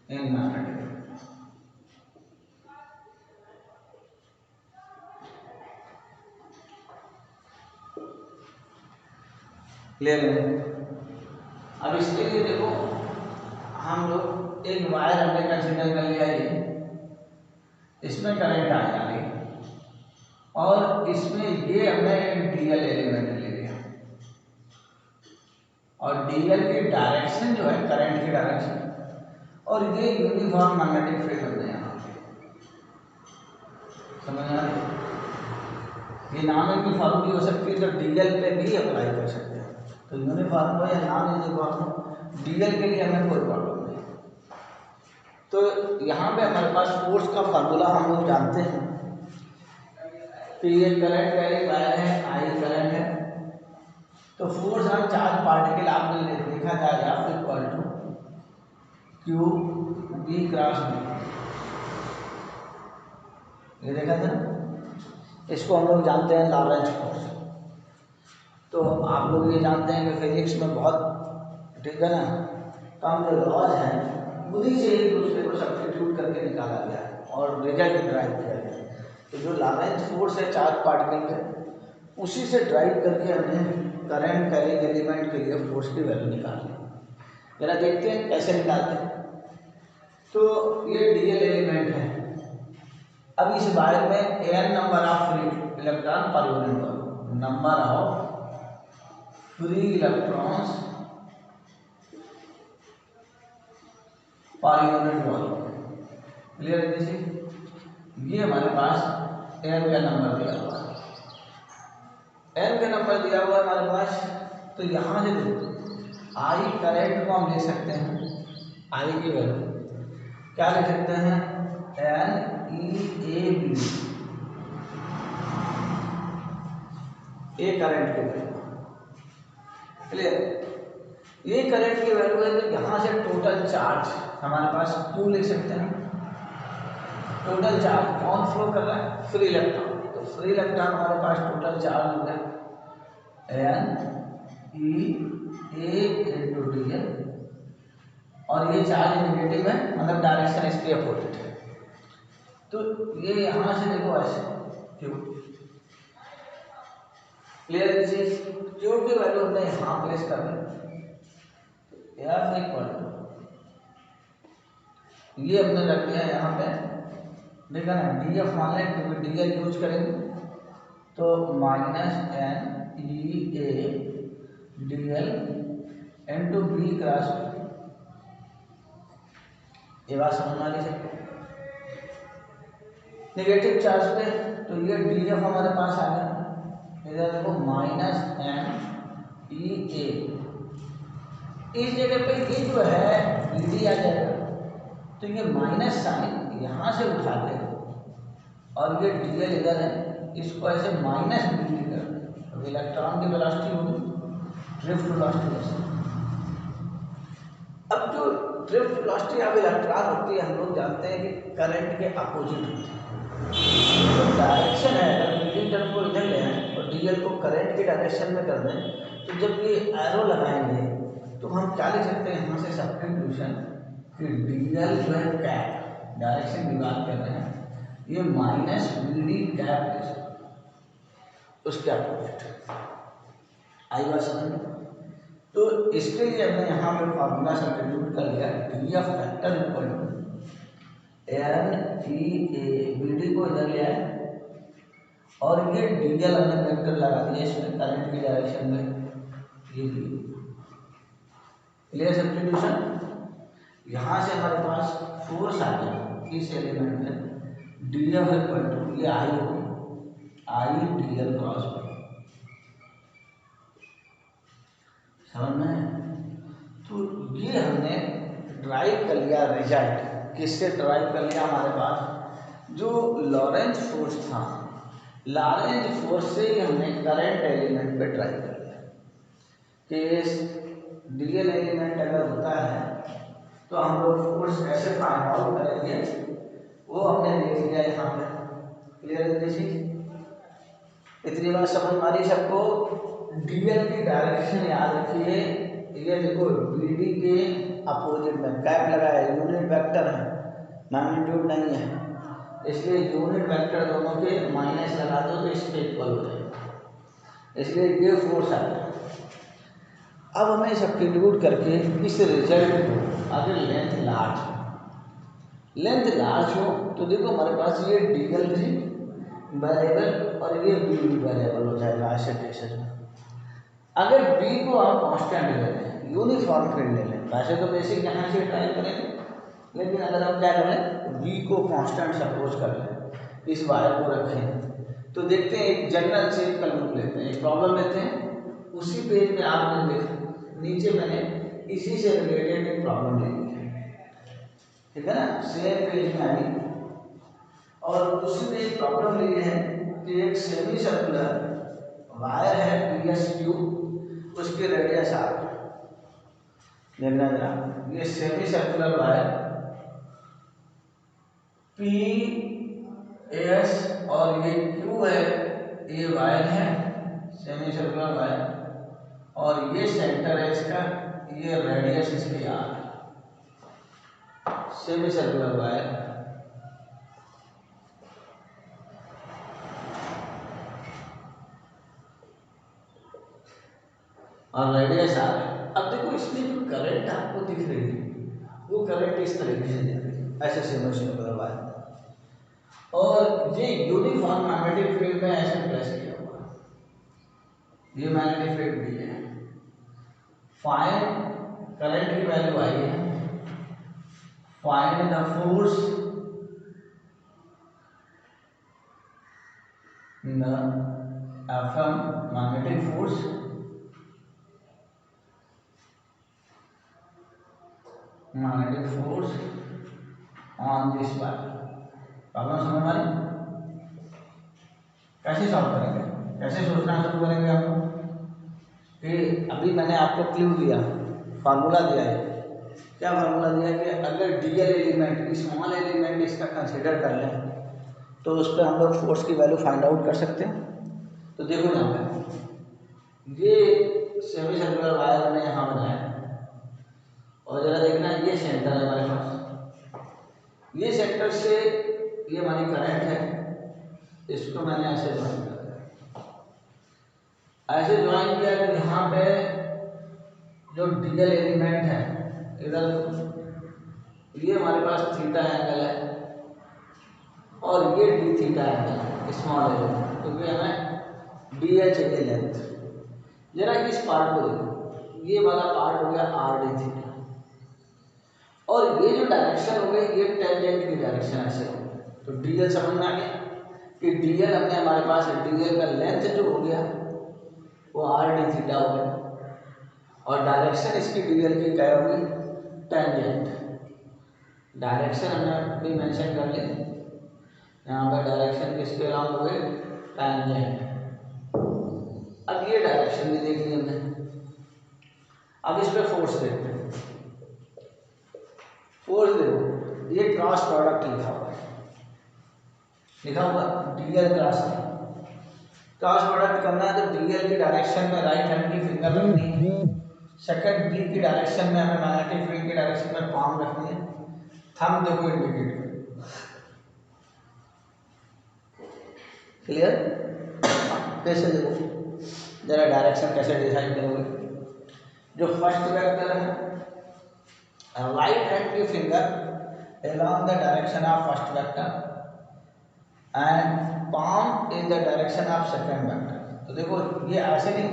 इन मैग्नेटिक। क्लियर है? अब इसके लिए देखो हम लोग एक वायर हमने कंसीडर कर लिया, ये इसमें करंट आ जा रही और इसमें ये हमने एक डीएल एलिमेंट ले लिया और डीएल की डायरेक्शन जो है करंट की डायरेक्शन, और ये यूनिफॉर्म मैग्नेटिक फील्ड होते हैं यहाँ पे। समझ आ रही? ये नॉन यूनिफॉर्म भी हो सकती है तो डीएल पे भी अप्लाई कर सकते हैं। तो यूनिफॉर्म हो या नॉन यूनिफॉर्म हो, डीएल के लिए हमें कोई प्रॉब्लम नहीं। तो यहाँ पे हमारे पास फोर्स का फार्मूला हम लोग जानते हैं कि ये करंट कैरिंग वायर है, आई करंट है, तो फोर्स ऑन चार्ज पार्टिकल आपने लिखा जाएगा equal to Q B cross B. ये देखा था ना, इसको हम लोग जानते हैं लॉरेंज फोर्स। तो आप लोग ये जानते हैं कि फिजिक्स में बहुत, ठीक है ना, कम जो लॉज हैं उन्हीं से एक दूसरे को सब्स्टिट्यूट करके निकाला गया और रिजल्ट ड्राइव किया गया। तो जो लॉरेंज फोर्स है चार्ज पार्टिकल पे, उसी से ड्राइव करके हमने करंट कैरिंग एलिमेंट के लिए फोर्स की वैल्यू निकाली। जरा देखते हैं कैसे निकालते हैं। तो ये डीएल एलिमेंट है। अब इस वायर में n number of free electron per unit volume, number of free electrons per unit volume. Clear है? जैसे ये हमारे पास n का नंबर दिया हुआ है, n का नंबर दिया हुआ है हमारे पास। तो यहाँ से देखो आई करंट को हम लिख सकते हैं, आई की वैल्यू क्या लिख सकते हैं, N E A B, A current की वैल्यू। क्लियर? ये करंट की वैल्यू है। तो यहाँ से टोटल चार्ज हमारे पास क्यू लिख सकते हैं, टोटल चार्ज कौन फ्लो कर रहा है, फ्री इलेक्ट्रॉन। तो फ्री इलेक्ट्रॉन हमारे पास टोटल चार्ज हो गया एन ई ए इंटू डी एल, और ये चार्ज नेगेटिव है, मतलब डायरेक्शन इसकी अपोजिट है। तो ये यहाँ से देखो ऐसे क्यू, क्लियर चीज, क्यू की वैल्यू हमने यहाँ प्लेस कर दी, एफ इक्वल टू ये हमने रख दिया यहाँ पे, देखा ना, डी एफ मान लें क्योंकि डी एल यूज करेंगे, तो minus N E A D L N to B cross B. ये बात समझ में आ रही है। नेगेटिव चार्ज पे तो ये डी एफ हमारे पास आ गया, इधर देखो माइनस एन ई ए, इस जगह पे ये जो है बी डी आ जाएगा, तो ये माइनस साइन यहाँ से उठा के और ये डी एल इधर है, इसको ऐसे माइनस बी डी कर दें। अब इलेक्ट्रॉन की वेलोसिटी होगी ड्रिफ्ट वेलोसिटी ऐसे। अब जो ड्रिफ्ट वेलोसिटी ऑफ इलेक्ट्रॉन होती है, हम लोग जानते हैं कि करंट के अपोजिट होती है। तो डायरेक्शन है, अगर मीडियम टर्म को इधर ले आए और डीएल को करंट की डायरेक्शन में कर दें, तो जब ये एरो लगाएंगे तो हम क्या लिख सकते हैं यहाँ से सब्स्टिट्यूशन कि डीएल जो है कैप, डायरेक्शन की बात कर रहे हैं, ये माइनस बी डी कैप उसके अपोजिट। आई बात समझ में? तो इसके लिए हमने यहाँ पे फॉर्मूला सब्स्टिट्यूट कर लिया, D F factor equal to N E A, B D को इधर ले आए और ये डी एल हमने वेक्टर लगा दिया इसमें करंट की डायरेक्शन में, ये क्लियर सब्स्टिट्यूशन। यहाँ से हमारे पास फोर्स आ गया इस एलिमेंट में, डी एफ इक्वल टू ये आई होगी, I D L cross B. समझ में? तो ये हमने ड्राइव कर लिया रिजल्ट, किससे ड्राइव कर लिया, हमारे पास जो लॉरेंज फोर्स था, लॉरेंज फोर्स से ही हमने करंट एलिमेंट पे ड्राइव कर लिया कि डीएल एलिमेंट अगर होता है तो हम लोग फोर्स कैसे फाइंड आउट करेंगे, वो हमने देख लिया यहाँ पे। क्लियर है चीज? इतनी बात समझ में आ रही सबको? डीएल की डायरेक्शन याद रखिए, ये देखो बीडी के अपोजिट में कैप लगाया, यूनिट वेक्टर है, मैग्नीट्यूड नहीं है, इसलिए यूनिट वेक्टर दोनों के माइनस लगा दो तो इसके इक्वल हो जाएगा, इसलिए ये फोर्स आ गया। अब हमें सब्स्टिट्यूट करके इस रिजल्ट को, अगर लेंथ लार्ज हो तो देखो हमारे पास ये डीएल थी वेरिएबल और ये बी वेरिएबल हो जाएगा ऐसे केसेस में। अगर बी को आप कांस्टेंट ले लें, यूनिफॉर्म फील्ड ले लें, वैसे तो बेसिक यहाँ से ट्राई करेंगे, लेकिन अगर हम क्या करें, बी को कांस्टेंट सपोज कर लें, इस वायर को रखें, तो देखते हैं एक जनरल शेप का लूप लेते हैं, एक प्रॉब्लम लेते हैं, उसी पेज में आपने देखा नीचे मैंने इसी से रिलेटेड एक प्रॉब्लम ले ली, ठीक है ना, सेम पेज में आई और उसी में एक प्रॉब्लम ली है कि एक सेमी सर्कुलर वायर है पी एस क्यू, उसकी रेडियस आर। देखना जरा, ये semi circular wire P S और ये क्यू है, ये वायर है सेमी सर्कुलर वायर और ये सेंटर है इसका, ये रेडियस इसकी आर, सेमी सर्कुलर वायर और रेडियस आर। अब देखो इसमें जो करंट आपको दिख रही है वो करंट इस तरीके से दिख रही है, ऐसे सेमी सर्कुलर वायर, और ये यूनिफॉर्म मैग्नेटिक फील्ड में ऐसे प्लेस किया हुआ है, ये मैग्नेटिक फील्ड भी है। फाइंड करंट की वैल्यू आई है, find the force in the FM magnetic force on this wire. Problem समझ में आ रही? कैसे सॉल्व करेंगे, कैसे सोचना शुरू करेंगे हम लोग कि अभी मैंने आपको क्लू दिया, फार्मूला दिया है, क्या फार्मूला दिया कि अगर डीएल एलिमेंट, स्मॉल एलिमेंट इसका कंसीडर कर लें तो उस पर हम लोग फोर्स की वैल्यू फाइंड आउट कर सकते हैं। तो देखो यहाँ पे ये सेमी सर्कुलर वायर हमने यहाँ बनाया और जरा देखना ये सेंटर है हमारे पास, ये सेंटर से ये हमारी करंट है, इसको मैंने ऐसे ज्वाइन कर दिया, ऐसे ज्वाइन किया तो यहाँ पे जो डीएल एलिमेंट है इधर, ये हमारे पास थीटा एंगल है और ये डी थीटा एंगल है स्मॉल एलिमेंट, क्योंकि हमें डीएल चाहिए लेंथ। जरा इस पार्ट को देखो, ये वाला पार्ट हो गया आर डी थीटा और ये जो डायरेक्शन हो गई ये टेंजेंट की डायरेक्शन ऐसे हो गई। तो डीएल समझ में आ गया कि डीएल अपने हमारे पास डीएल का लेंथ जो हो गया वो आर डी थीटा हो गया और डायरेक्शन इसकी डीएल की क्या होगी, टेंजेंट। डायरेक्शन हमने भी मेंशन कर ली, यहाँ पर डायरेक्शन किसके अलाउंग हुए, टेंजेंट। अब ये डायरेक्शन भी देख ली हमने। अब इस पर फोर्स देखते हैं। फोर्स देखो, ये क्रॉस प्रोडक्ट लिखा हुआ है, लिखा हुआ डीएल क्रॉस प्रोडक्ट करना है तो डीएल की डायरेक्शन में राइट हैंड की फिंगर रखनी है, सेकंड डी की डायरेक्शन में हमें मैग्नेटिक फील्ड की डायरेक्शन में पाम रखनी है, थंब देखो इंडिकेट करो। क्लियर? कैसे देखो जरा डायरेक्शन कैसे डिसाइड करोगे। जो फर्स्ट वेक्टर है, राइट हैंड की finger along the direction of first vector and palm in the direction of second vector। तो देखो ये ऐसे नहीं,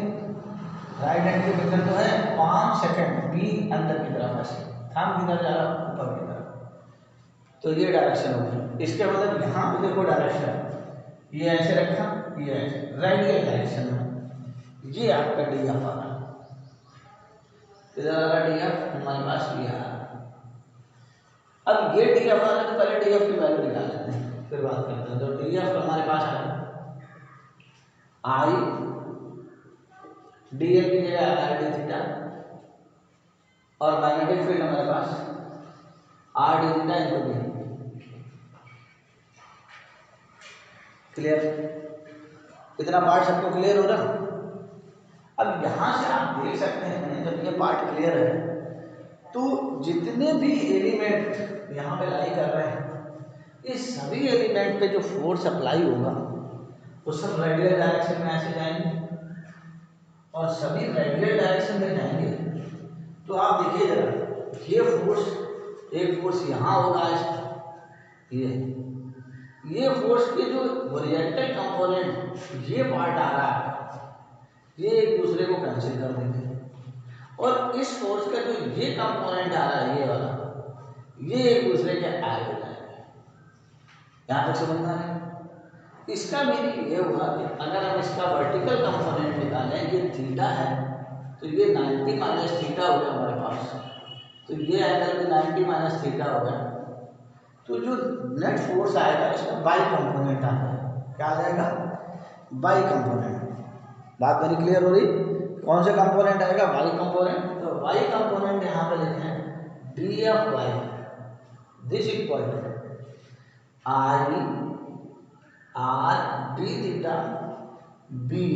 राइट हैंड की फिंगर तो है, पाम सेकंड बी अंदर की तरफ ऐसे, थंब किधर जा रहा ऊपर की तरफ, तो ये डायरेक्शन होगी। इसके मतलब यहाँ पे देखो डायरेक्शन, ये ऐसे रखा, ये ऐसे रेडियल डायरेक्शन में, ये आपका डी एफ आ रहा है। इधर आ रहा डी एफ हमारे पास ये आ रहा है। अब ये डी एफ आ रहा है तो पहले डी एफ की वैल्यू निकाल लेते हैं, फिर बात करते हैं। तो डी एफ हमारे पास आ रहा आई डी एल की जगह आर डी थीटा और मैग्नेटिक फील्ड हमारे पास R D theta into B. Clear? इतना पार्ट सबको क्लियर हो रहा? अब यहां से आप देख सकते हैं जब ये पार्ट क्लियर है तो जितने भी एलिमेंट यहाँ पे लाई कर रहे हैं, ये सभी एलिमेंट पे जो फोर्स अप्लाई होगा वो सब रेडियल डायरेक्शन में ऐसे जाएंगे और सभी रेडियल डायरेक्शन में जाएंगे। तो आप देखिए जरा, ये फोर्स, एक फोर्स यहाँ होगा, ये फोर्स के जो हॉरिजॉन्टल कंपोनेंट ये पार्ट आ रहा है, ये एक दूसरे को कैंसिल कर देंगे और इस फोर्स का जो ये कंपोनेंट आ रहा है ये वाला, ये एक दूसरे के ऐड हो जाएंगे। यहाँ तक समझ में आ रहा है? इसका मीनिंग ये हुआ कि अगर हम इसका वर्टिकल कंपोनेंट निकालें, ये थीटा है तो ये 90 माइनस थीटा हो गया हमारे पास, तो ये एंगल भी 90 माइनस थीटा हो गया। तो जो नेट फोर्स आएगा इसमें बाई कंपोनेंट आता है। क्या आ जाएगा? By component. बात मेरी क्लियर हो रही? कौन से कंपोनेंट आएगा? Y component. तो वाई कंपोनेंट यहाँ पे लिखे हैं D F Y, this equal to I R D theta B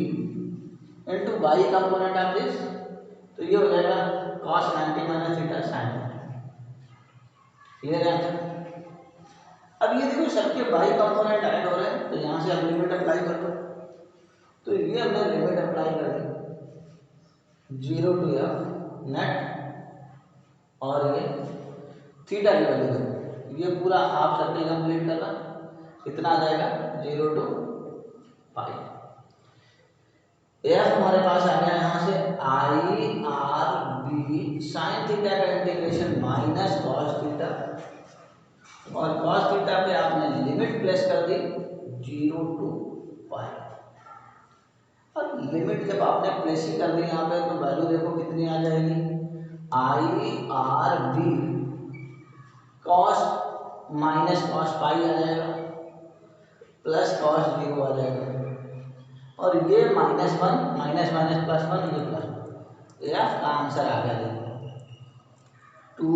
into Y component of this, तो ये हो जाएगा cos 90 minus theta sine. Clear है? अब ये देखो सबके बाई कंपोनेंट ऐड हो रहे हैं तो यहाँ से हम लिमिट अप्लाई कर दो, तो ये हमने लिमिट अप्लाई कर दी 0 टू एफ नेट और ये थीटा की वैल्यू देखो, ये पूरा हाफ सर्कल कंप्लीट करना, कितना आ जाएगा 0 टू पाई। एफ हमारे पास आ गया यहाँ से I R B sine theta का इंटीग्रेशन माइनस कॉस थीटा, और कॉस थीटा पे आपने लिमिट प्लेस कर दी 0 टू पाई। और लिमिट जब आपने प्लेस ही कर दी यहाँ पे तो वैल्यू देखो कितनी आ जाएगी, I R B cos minus cos pi आ जाएगा प्लस कॉस 0 आ जाएगा, और ये -1 माइनस माइनस प्लस 1 ये प्लस 1। एफ का आंसर आ गया देखो 2,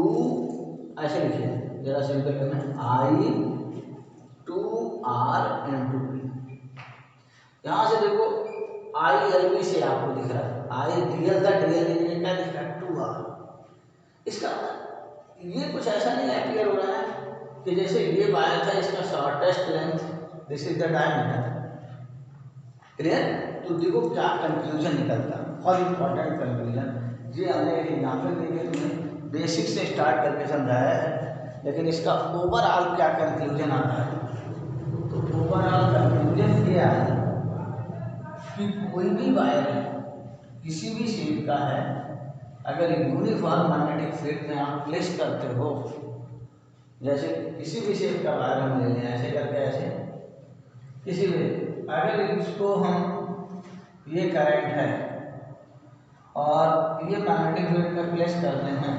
ऐसे लिखिए जरा सिंपल करना, आई 2r इंटू बी। यहाँ से देखो आई एल बी से आपको दिख रहा है, आई डी एल का डी एल क्या दिख रहा है 2r। इसका ये कुछ ऐसा नहीं अपियर हो रहा है कि जैसे ये वायर था इसका shortest length, this is the diameter. Clear? तो देखो क्या कंक्लूजन निकलता है, बहुत इंपॉर्टेंट कंक्लूजन। ये हमने एक एग्जाम्पल देके तुम्हें बेसिक से स्टार्ट करके समझाया है, लेकिन इसका ओवरऑल क्या कंक्लूजन आता है। तो ओवरऑल कंक्लूजन ये आया कि कोई भी वायर है, किसी भी शेप का है, अगर यूनिफॉर्म मैग्नेटिक फील्ड में आप प्लेस करते हो, जैसे किसी भी शेप का वायर हम ले लें, ऐसे करके ऐसे किसी भी, अगर इसको हम, ये करंट है और ये मैग्नेटिक फील्ड में प्लेस करते हैं,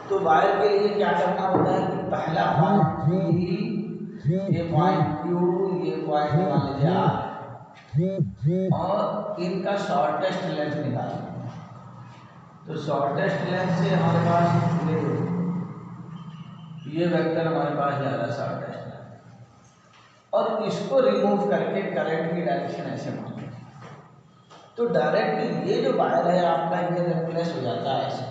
तो वायर के लिए क्या करना होता है कि पहला पॉइंट P, ये पॉइंट Q, ये पॉइंट मान लीजिए R, और इनका शॉर्टेस्ट लेंथ निकालना। तो शॉर्टेस्ट लेंथ से हमारे पास ये वेक्टर हमारे पास जा रहा है शॉर्टेस्ट लेंथ, और इसको रिमूव करके करंट की डायरेक्शन ऐसे मानते हैं, तो डायरेक्टली ये जो वायर है आपका ये रिप्लेस हो जाता है ऐसे,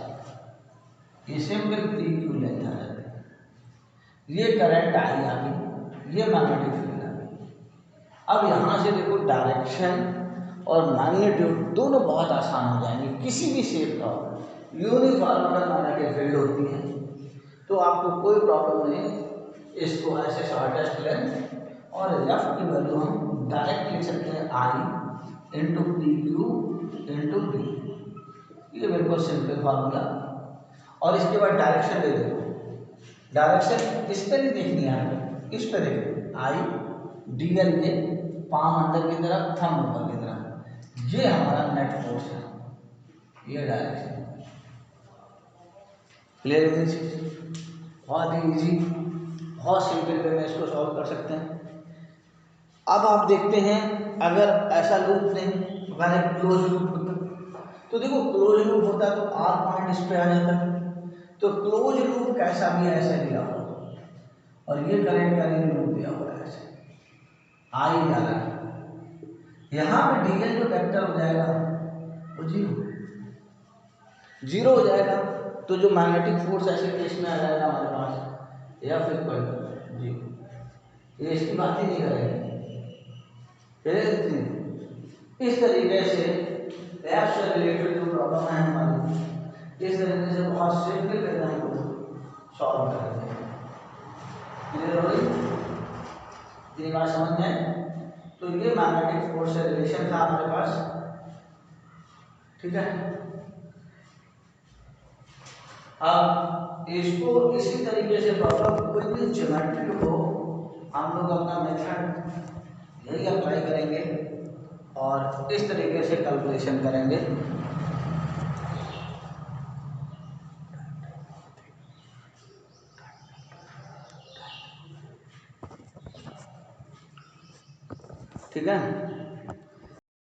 इसे फिर PQ लेंथ आ जाती है, ये करंट आई आ गई, ये मैग्नेटिक फील्ड आ गई। अब यहाँ से देखो डायरेक्शन और मैग्नीट्यूड दोनों बहुत आसान हो जाएंगे। किसी भी शेप का यूनिफॉर्म अगर मैग्नेटिक फील्ड होती है तो आपको कोई प्रॉब्लम नहीं, इसको ऐसे शॉर्टेस्ट लेंथ और लेफ्ट की वैल्यू हम डायरेक्ट लिख सकते हैं I into PQ into P, ये बिल्कुल सिंपल फार्मूला। और इसके बाद डायरेक्शन दे दो, डायरेक्शन इस पर नहीं देखनी है, इस पर देखो I DL के पाम अंदर की तरफ, थंब ऊपर की तरफ, ये हमारा नेट फोर्स है, ये डायरेक्शन। क्लियर है? बहुत ही ईजी, बहुत सिंपल वे में इसको सॉल्व कर सकते हैं। अब आप देखते हैं अगर ऐसा लूप नहीं, मैंने क्लोज लूप होता, तो देखो क्लोज लूप होता तो R पॉइंट इस पे आ जाता, तो क्लोज लूप कैसा भी है ऐसे दिया हुआ, और ये करंट का लूप दिया हुआ है ऐसे, I जा रहा है, यहाँ पे DL जो वेक्टर हो जाएगा वो जीरो हो जाएगा, तो जो मैग्नेटिक फोर्स ऐसे केस में आ जाएगा हमारे पास या फिर कोई जीरो, ये इसकी बात ही नहीं करेंगे। इस तरीके से लैब से रिलेटेड जो प्रॉब्लम है हमारी, इस तरीके से बहुत सिंपल वे में हमको सॉल्व करेंगे। क्लियर हो गई ये बात समझ में? तो ये मैग्नेटिक फोर्स से रिलेशन था हमारे पास, ठीक है। अब इसको इसी तरीके से प्रॉब्लम कोई भी ज्योमेट्री हो, हम लोग अपना मेथड यही अप्लाई करेंगे और इस तरीके से कैलकुलेशन करेंगे। ठीक है।